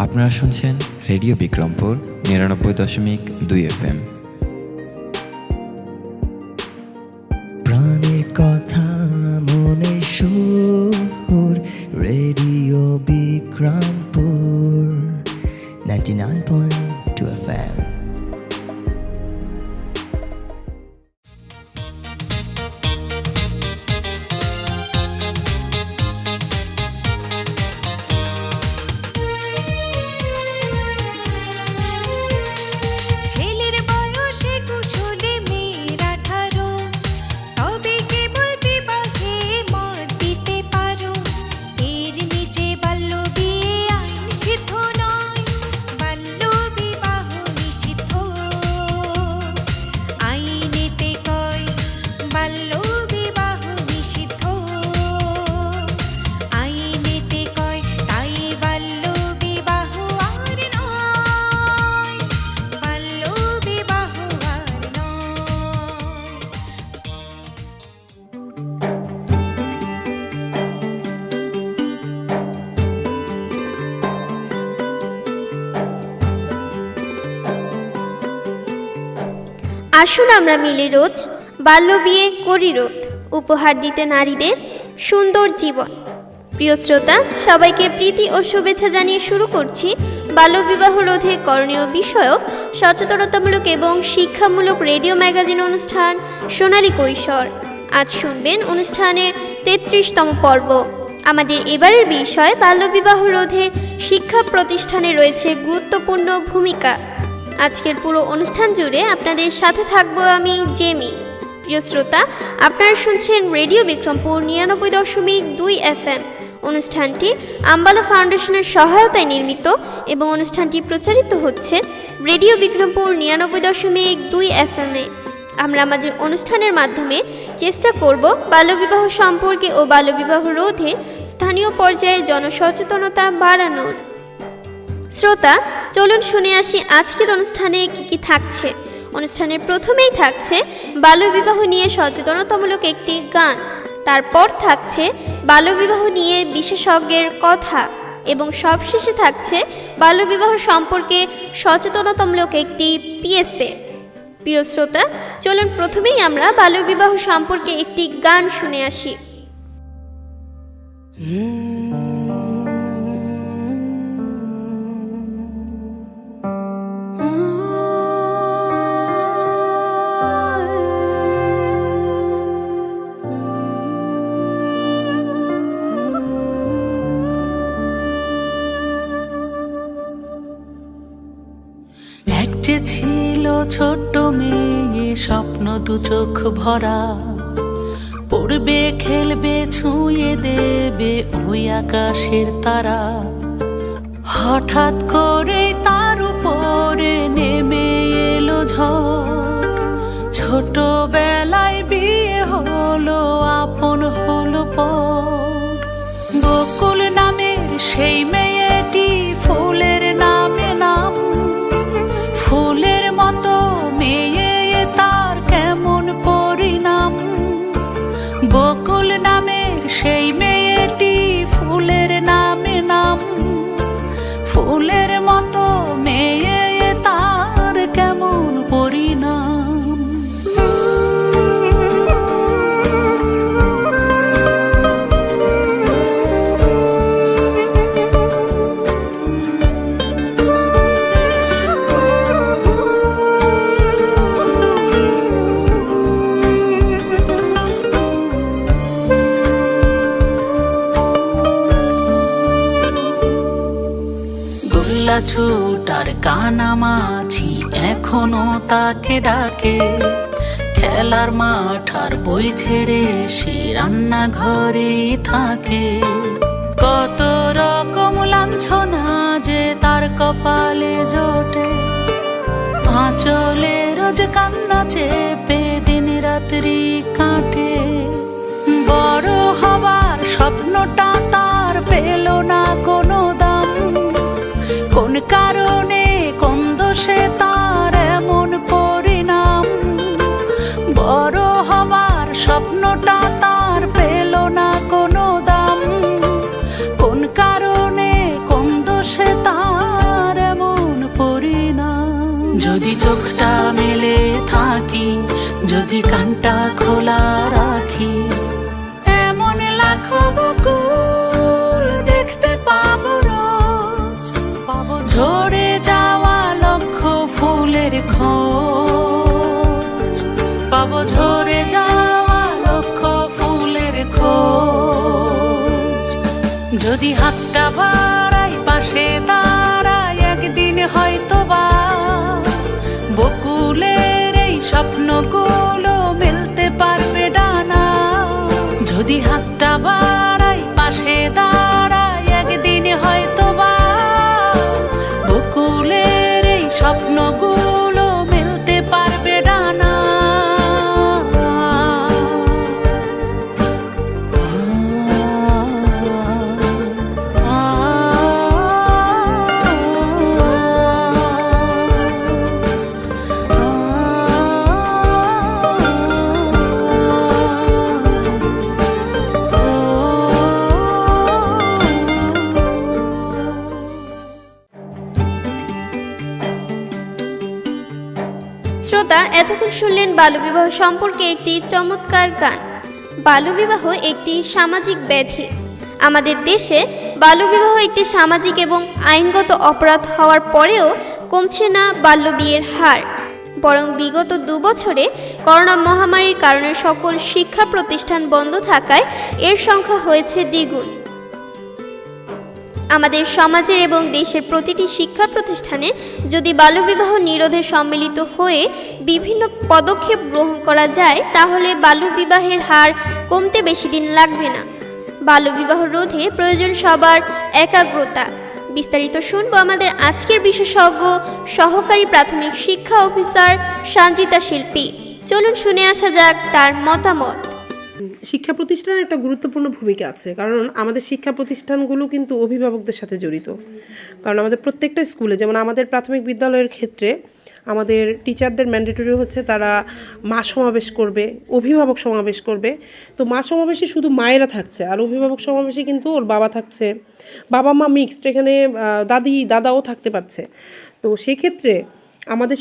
আপনারা শুনছেন radio Bikrampur ৯৯.২ FM। প্রাণের কথা মনে সুর, রেডিও বিক্রমপুর 99.2 FM। আসুন আমরা মিলে রোজ বাল্যবিয়ে করি রোধ, উপহার দিতে নারীদের সুন্দর জীবন। প্রিয় শ্রোতা, সবাইকে প্রীতি ও শুভেচ্ছা জানিয়ে শুরু করছি বাল্যবিবাহ রোধে করণীয় বিষয়ক সচেতনতামূলক এবং শিক্ষামূলক রেডিও ম্যাগাজিন অনুষ্ঠান সোনালী কৈশোর। আজ শুনবেন অনুষ্ঠানের ৩৩তম পর্ব। আমাদের এবারের বিষয় বাল্যবিবাহ রোধে শিক্ষা প্রতিষ্ঠানে রয়েছে গুরুত্বপূর্ণ ভূমিকা। আজকের পুরো অনুষ্ঠান জুড়ে আপনাদের সাথে থাকবো আমি জেমি। প্রিয় শ্রোতা, আপনারা শুনছেন রেডিও বিক্রমপুর ৯৯.২ FM। অনুষ্ঠানটি আম্বালা ফাউন্ডেশনের সহায়তায় নির্মিত এবং অনুষ্ঠানটি প্রচারিত হচ্ছে রেডিও বিক্রমপুর ৯৯.২ FM-এ। আমরা আমাদের অনুষ্ঠানের মাধ্যমে চেষ্টা করব বাল্যবিবাহ সম্পর্কে ও বাল্যবিবাহ রোধে স্থানীয় পর্যায়ে জনসচেতনতা বাড়ানোর। শ্রোতা, চলুন শুনে আসি আজকের অনুষ্ঠানে কি থাকছে। অনুষ্ঠানের প্রথমেই থাকছে বাল্যবিবাহ নিয়ে সচেতনতামূলক একটি গান, তারপর থাকছে বাল্যবিবাহ নিয়ে বিশেষজ্ঞের কথা এবং সবশেষে থাকছে বাল্যবিবাহ সম্পর্কে সচেতনতামূলক একটি পিএসএ। প্রিয় শ্রোতা, চলুন প্রথমেই আমরা বাল্যবিবাহ সম্পর্কে একটি গান শুনে আসি। ছিল ছোট্ট মেয়ে, স্বপ্ন দু চোখ ভরা, পড়বে খেলবে ছুঁয়ে দেবে ওই আকাশের তারা। হঠাৎ করে তার উপরে নেমে এলো ঝড়, ছোটবেলায় বিয়ে হলো, আপন হলো পর। বকুল নামের সেই মেয়েটি ফুলের নামে নাম, ফুলের মতো মেয়ে তার কেমন পরিণাম। বকুল নামের সেই মেয়েটি ফুলের নামে নাম, ফুলের মতো মেয়ে তার কেমন পরিণাম। ছুটার কানামাছি এখনো তাকে ডাকে, খেলার মাঠ আর বই ছেড়ে সে রান্নাঘরে থাকে। কত রকম লাঞ্ছনা যে তার কপালে জোটে, আঁচলে রোজ কান্না চেপে দিন রাত্রি কাটে। বড় হবার স্বপ্নটা তার পেল না কোনো দাম, কোন কারণে কোন দোষে তার এমন পরিণাম। বড় হবার স্বপ্নটা তার পেল না কোনো দাম, কোন কারণে কোন দোষে তার যদি কানটা খোলা রাখি, এমন লাখো বকুল দেখতে পাবো রোজ, পাবো ঝরে যাওয়া লক্ষ ফুলের খোঁজ, পাবো ঝরে যাওয়া লক্ষ ফুলের খোঁজ। যদি হাতটা বাড়াই পাশে দাঁড়াই, একদিন হয়তো বা বকুলের এই স্বপ্নগুলো মেলতে পারবে ডানা। যদি হাতটা বাড়াই পাশে দাঁড়াই, একদিন হয়তো বা বকুলের এই স্বপ্নগুলো মেলতে পারবে ডানা। শ্রোতা, এতক্ষণ শুনলেন বাল্যবিবাহ সম্পর্কে একটি চমৎকার গান। বাল্যবিবাহ একটি সামাজিক ব্যাধি। আমাদের দেশে বাল্যবিবাহ একটি সামাজিক এবং আইনগত অপরাধ হওয়ার পরেও কমছে না বাল্যবিয়ের হার, বরং বিগত 2 বছরে করোনা মহামারীর কারণে সকল শিক্ষা প্রতিষ্ঠান বন্ধ থাকায় এর সংখ্যা হয়েছে দ্বিগুণ। আমাদের সমাজের এবং দেশের প্রতিটি শিক্ষা প্রতিষ্ঠানে যদি বাল্যবিবাহ নিরোধে সম্মিলিত হয়ে বিভিন্ন পদক্ষেপ গ্রহণ করা যায়, তাহলে বাল্যবিবাহের হার কমতে বেশি দিন লাগবে না। বাল্যবিবাহ রোধে প্রয়োজন সবার একাগ্রতা। বিস্তারিত শুনবো আমাদের আজকের বিশেষজ্ঞ সহকারী প্রাথমিক শিক্ষা অফিসার সঞ্জিতা শিল্পী। চলুন শুনে আসা যাক তার মতামত। শিক্ষা প্রতিষ্ঠানের একটা গুরুত্বপূর্ণ ভূমিকা আছে, কারণ আমাদের শিক্ষা প্রতিষ্ঠানগুলো কিন্তু অভিভাবকদের সাথে জড়িত। কারণ আমাদের প্রত্যেকটা স্কুলে, যেমন আমাদের প্রাথমিক বিদ্যালয়ের ক্ষেত্রে আমাদের টিচারদের ম্যান্ডেটরি হচ্ছে তারা মা সমাবেশ করবে, অভিভাবক সমাবেশ করবে। তো মা সমাবেশে শুধু মায়েরা থাকছে, আর অভিভাবক সমাবেশে কিন্তু ওর বাবা থাকছে, বাবা মা মিক্সড, এখানে দাদাও থাকতে পারছে। তো সেক্ষেত্রে আমাদের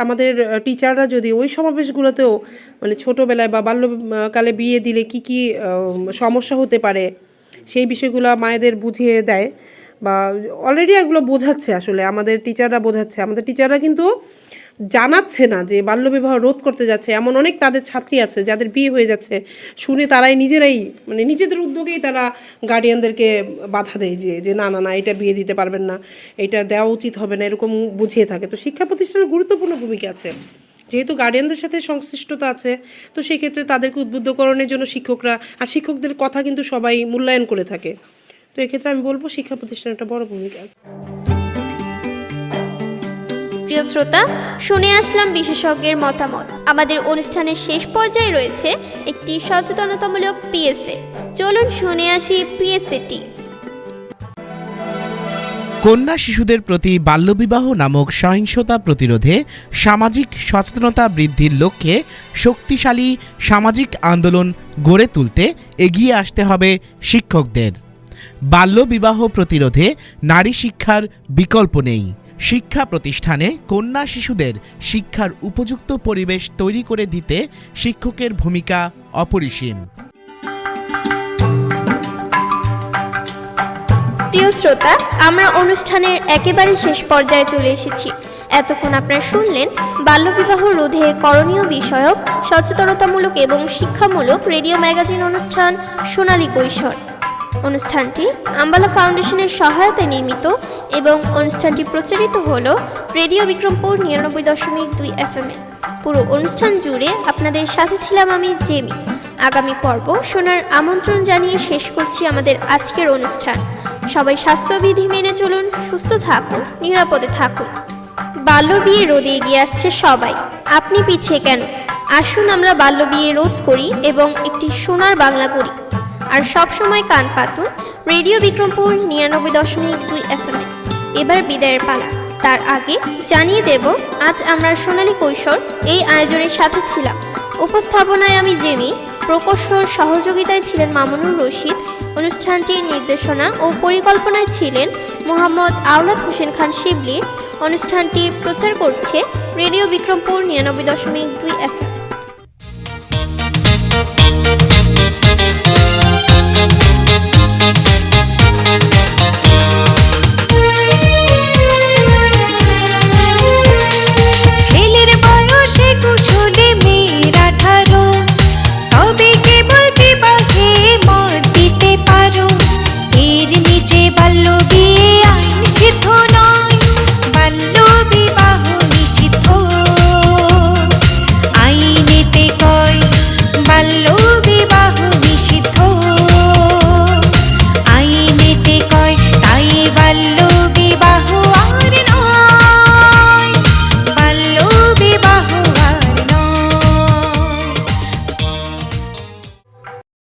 আমাদের টিচাররা যদি ওই সমাবেশগুলোতেও মানে ছোটোবেলায় বা বাল্যকালে বিয়ে দিলে কি কি সমস্যা হতে পারে সেই বিষয়গুলো মায়েদের বুঝিয়ে দেয়, বা অলরেডি এগুলো বোঝাচ্ছে, আসলে আমাদের টিচাররা বোঝাচ্ছে। আমাদের টিচাররা কিন্তু জানাচ্ছে না যে বাল্যবিবাহ রোধ করতে যাচ্ছে। এমন অনেক তাদের ছাত্রী আছে যাদের বিয়ে হয়ে যাচ্ছে, শুনে তারাই নিজেরাই মানে নিজেদের উদ্যোগেই তারা গার্ডিয়ানদেরকে বাধা দেয় যে না না না এটা বিয়ে দিতে পারবেন না, এটা দেওয়া উচিত হবে না, এরকম বুঝিয়ে থাকে। তো শিক্ষা প্রতিষ্ঠানের গুরুত্বপূর্ণ ভূমিকা আছে, যেহেতু গার্ডিয়ানদের সাথে সংশ্লিষ্টতা আছে। তো সেক্ষেত্রে তাদেরকে উদ্বুদ্ধকরণের জন্য শিক্ষকরা আর শিক্ষকদের কথা কিন্তু সবাই মূল্যায়ন করে থাকে। তো এক্ষেত্রে আমি বলবো শিক্ষা প্রতিষ্ঠানের একটা বড় ভূমিকা আছে। প্রিয় শ্রোতা, শুনে আসলাম বিশেষজ্ঞের মতামত। আমাদের অনুষ্ঠানের শেষ পর্যায়ে রয়েছে একটি সচেতনতামূলক পিএসএ। চলুন শুনে আসি পিএসএটি। কন্যা শিশুদের প্রতি বাল্যবিবাহ নামক সহিংসতা প্রতিরোধে সামাজিক সচেতনতা বৃদ্ধির লক্ষ্যে শক্তিশালী সামাজিক আন্দোলন গড়ে তুলতে এগিয়ে আসতে হবে শিক্ষকদের। বাল্যবিবাহ প্রতিরোধে নারী শিক্ষার বিকল্প নেই। শিক্ষা প্রতিষ্ঠানে কন্যা শিশুদের শিক্ষার উপযুক্ত পরিবেশ তৈরি করে দিতে শিক্ষকের ভূমিকা অপরিসীম। প্রিয় শ্রোতা, আমরা অনুষ্ঠানের একেবারে শেষ পর্যায়ে চলে এসেছি। এতক্ষণ আপনারা শুনলেন বাল্যবিবাহ রোধে করণীয় বিষয়ক সচেতনতামূলক এবং শিক্ষামূলক রেডিও ম্যাগাজিন অনুষ্ঠান সোনালী কৈশোর। অনুষ্ঠানটি আম্বালা ফাউন্ডেশনের সহায়তায় নির্মিত এবং অনুষ্ঠানটি প্রচারিত হলো রেডিও বিক্রমপুর 99.2 FM। পুরো অনুষ্ঠান জুড়ে আপনাদের সাথে ছিলাম আমি জেমি। আগামী পর্ব শোনার আমন্ত্রণ জানিয়ে শেষ করছি আমাদের আজকের অনুষ্ঠান। সবাই স্বাস্থ্যবিধি মেনে চলুন, সুস্থ থাকুন, নিরাপদে থাকুন। বাল্যবিয়ে রোধে এগিয়ে আসছে সবাই, আপনি পিছিয়ে কেন? আসুন আমরা বাল্যবিয়ে রোধ করি এবং একটি সোনার বাংলা করি। আর সবসময় কান পাতুন রেডিও বিক্রমপুর 99.2 FM। এবার বিদায়ের পালা। তার আগে জানিয়ে দেব আজ আমরা সোনালী কৈশোর এই আয়োজনের সাথে ছিলাম। উপস্থাপনায় আমি জেমি, প্রকৌশল সহযোগিতায় ছিলেন মামুনুর রশিদ, অনুষ্ঠানটির নির্দেশনা ও পরিকল্পনায় ছিলেন মোহাম্মদ আওলাদ হোসেন খান শিবলি। অনুষ্ঠানটি প্রচার করছে রেডিও বিক্রমপুর 99.2 FM।